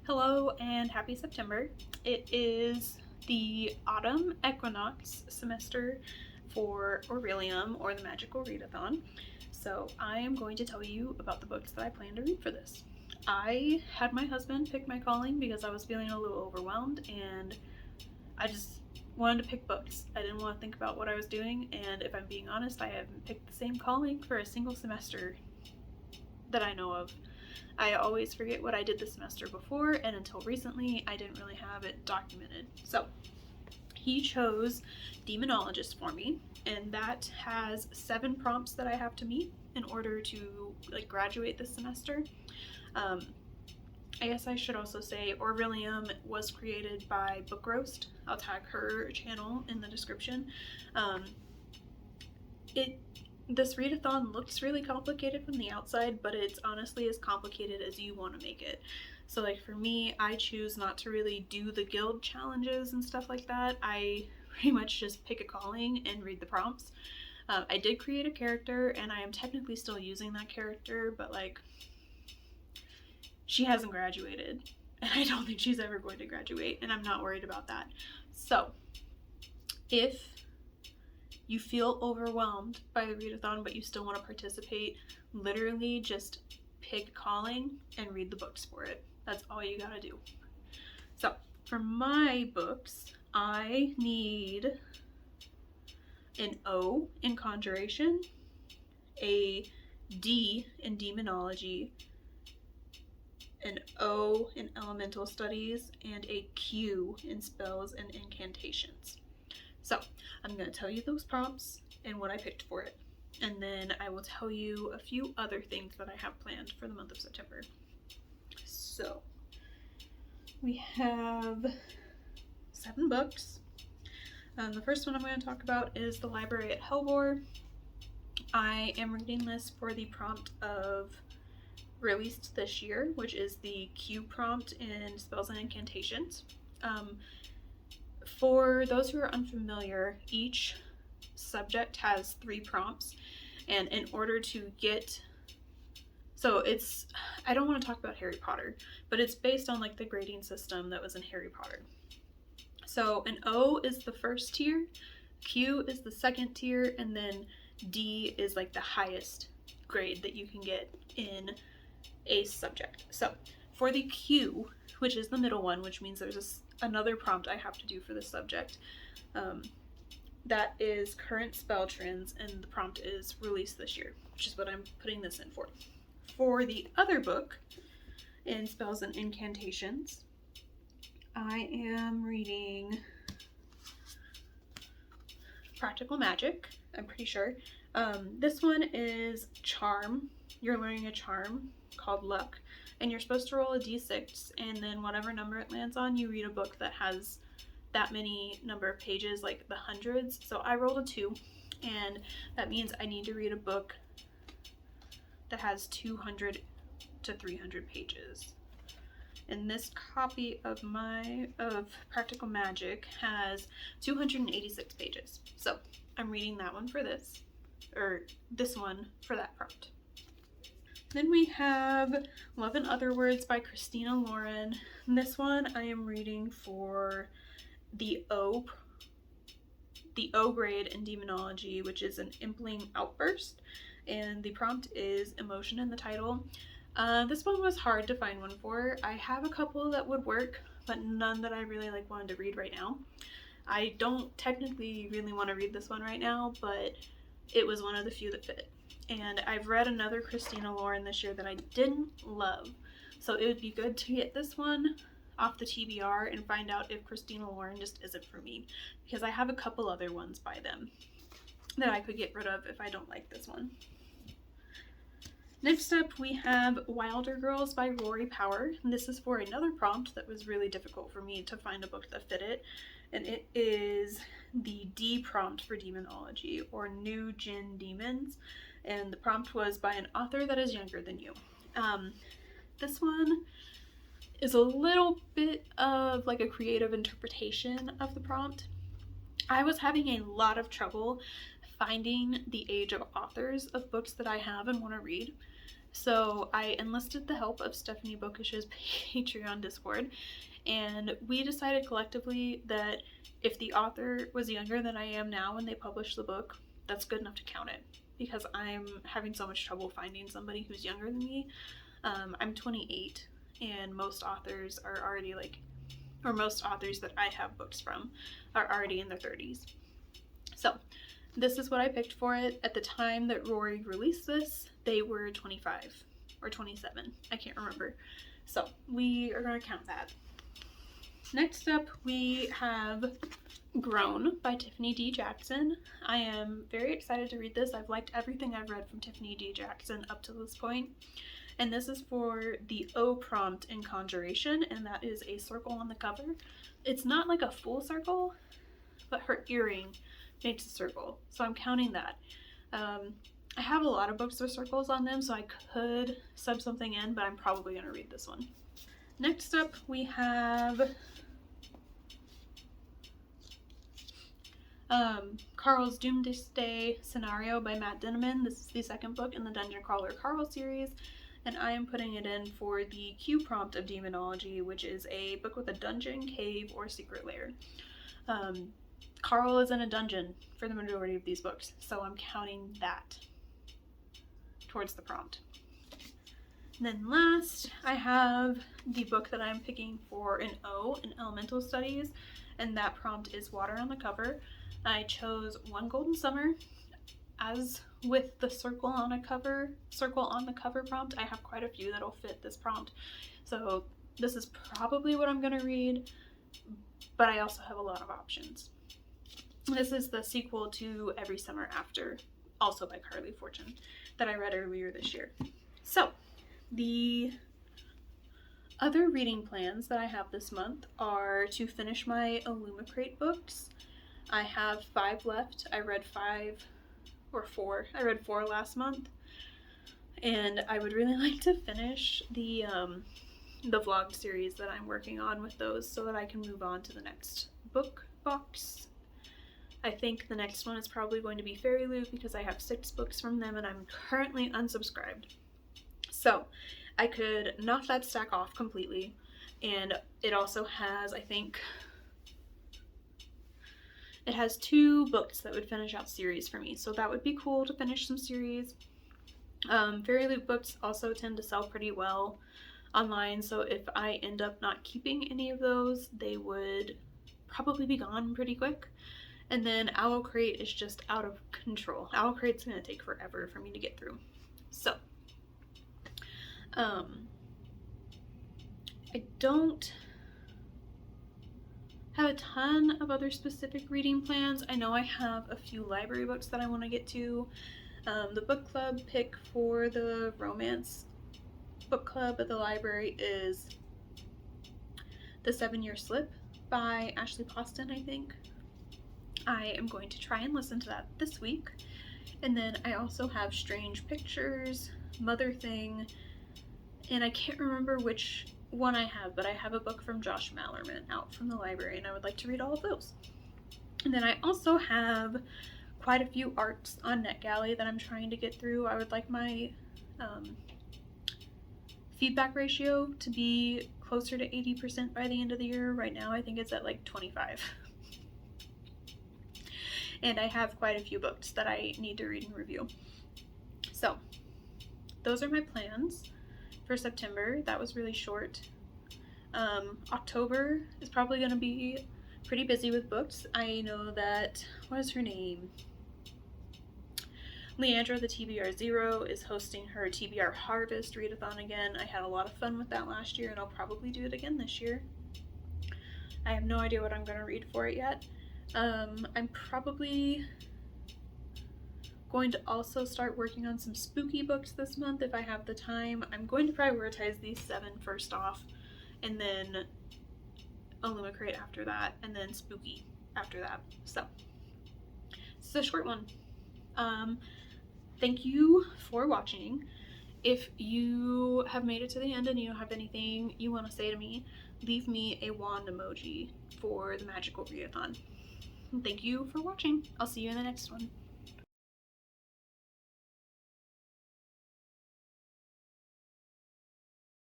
Hello and happy September. It is the autumn equinox semester for Orilium, or the Magical Readathon. So I am going to tell you about the books that I plan to read for this. I had my husband pick my calling because I was feeling a little overwhelmed and I just wanted to pick books. I didn't want to think about what I was doing, and if I'm being honest, I haven't picked the same calling for a single semester that I know of. I always forget what I did the semester before, and until recently, I didn't really have it documented. So he chose Demonologist for me, and that has 7 prompts that I have to meet in order to graduate this semester. I guess I should also say Orilium was created by Book Roast. I'll tag her channel in the description. This readathon looks really complicated from the outside, but it's honestly as complicated as you want to make it. So like for me, I choose not to really do the guild challenges and stuff like that. I pretty much just pick a calling and read the prompts. I did create a character, and I am technically still using that character, but like she hasn't graduated, and I don't think she's ever going to graduate, and I'm not worried about that. So if you feel overwhelmed by the readathon but you still want to participate, literally just pick calling and read the books for it. That's all you gotta do. So for my books, I need an O in Conjuration, a D in Demonology, an O in Elemental Studies, and a Q in Spells and Incantations. So I'm going to tell you those prompts and what I picked for it, and then I will tell you a few other things that I have planned for the month of September. So we have 7 books. The first one I'm going to talk about is The Library at Hellbore. I am reading this for the prompt of released this year, which is the Q prompt in Spells and Incantations. For those who are unfamiliar, each subject has 3 prompts, and in order to get, so it's, I don't want to talk about Harry Potter, but it's based on like the grading system that was in Harry Potter. So an O is the first tier, Q is the second tier, and then D is like the highest grade that you can get in a subject. So for the Q, which is the middle one, which means there's another prompt I have to do for this subject, that is current spell trends, and the prompt is released this year, which is what I'm putting this in for. For the other book, in Spells and Incantations, I am reading Practical Magic, I'm pretty sure. This one is Charm. You're learning a charm called Luck, and you're supposed to roll a d6, and then whatever number it lands on, you read a book that has that many number of pages, like the hundreds. So I rolled a 2, and that means I need to read a book that has 200 to 300 pages. And this copy of Practical Magic has 286 pages. So I'm reading that one for this, or this one for that prompt. Then we have Love and Other Words by Christina Lauren. This one I am reading for the O grade in Demonology, which is an Impling Outburst, and the prompt is Emotion in the title. This one was hard to find one for. I have a couple that would work, but none that I really wanted to read right now. I don't technically really want to read this one right now, but it was one of the few that fit. And I've read another Christina Lauren this year that I didn't love, so it would be good to get this one off the TBR and find out if Christina Lauren just isn't for me, because I have a couple other ones by them that I could get rid of if I don't like this one. Next up, we have Wilder Girls by Rory Power. And this is for another prompt that was really difficult for me to find a book that fit it, and it is the D prompt for Demonology, or New Djinn Demons, and the prompt was by an author that is younger than you. This one is a little bit of like a creative interpretation of the prompt. I was having a lot of trouble finding the age of authors of books that I have and want to read. So I enlisted the help of Stephanie Bookish's Patreon Discord, and we decided collectively that if the author was younger than I am now when they published the book, that's good enough to count it, because I'm having so much trouble finding somebody who's younger than me. I'm 28, and most authors are already most authors that I have books from are already in their 30s. So this is what I picked for it. At the time that Rory released this, they were 25 or 27. I can't remember. So we are going to count that. Next up, we have Grown by Tiffany D. Jackson. I am very excited to read this. I've liked everything I've read from Tiffany D. Jackson up to this point. And this is for the O prompt in Conjuration, and that is a circle on the cover. It's not like a full circle, but her earring makes a circle, so I'm counting that. I have a lot of books with circles on them, so I could sub something in, but I'm probably going to read this one. Next up, we have Carl's Doomsday Scenario by Matt Dinneman. This is the second book in the Dungeon Crawler Carl series, and I am putting it in for the Q prompt of Demonology, which is a book with a dungeon, cave, or secret lair. Carl is in a dungeon for the majority of these books, so I'm counting that towards the prompt. And then last, I have the book that I'm picking for an O in Elemental Studies, and that prompt is Water on the Cover. I chose One Golden Summer. As with the circle on the cover prompt, I have quite a few that'll fit this prompt. So this is probably what I'm going to read, but I also have a lot of options. This is the sequel to Every Summer After, also by Carly Fortune, that I read earlier this year. So, the other reading plans that I have this month are to finish my Illumicrate books. I have 5 left. I read 5 or 4. I read 4 last month. And I would really like to finish the vlog series that I'm working on with those so that I can move on to the next book box. I think the next one is probably going to be Fairy Loot because I have 6 books from them and I'm currently unsubscribed. So I could knock that stack off completely, and it also has, I think, it has 2 books that would finish out series for me, so that would be cool to finish some series. Fairy Loot books also tend to sell pretty well online, so if I end up not keeping any of those, they would probably be gone pretty quick. And then Owl Crate is just out of control. Owl Crate's going to take forever for me to get through. So, I don't have a ton of other specific reading plans. I know I have a few library books that I want to get to. The book club pick for the romance book club at the library is The 7-Year Slip by Ashley Poston, I think. I am going to try and listen to that this week. And then I also have Strange Pictures, Mother Thing, and I can't remember which one I have, but I have a book from Josh Mallerman out from the library, and I would like to read all of those. And then I also have quite a few arcs on NetGalley that I'm trying to get through. I would like my feedback ratio to be closer to 80% by the end of the year. Right now I think it's at like 25. And I have quite a few books that I need to read and review. So those are my plans for September. That was really short. October is probably going to be pretty busy with books. I know that, what is her name? Leandra the TBR Zero is hosting her TBR Harvest readathon again. I had a lot of fun with that last year and I'll probably do it again this year. I have no idea what I'm going to read for it yet. I'm probably going to also start working on some spooky books this month if I have the time. I'm going to prioritize these 7 first off, and then Illumicrate after that, and then spooky after that. So, it's a short one. Thank you for watching. If you have made it to the end and you don't have anything you want to say to me, leave me a wand emoji for the magical readathon. Thank you for watching. I'll see you in the next one.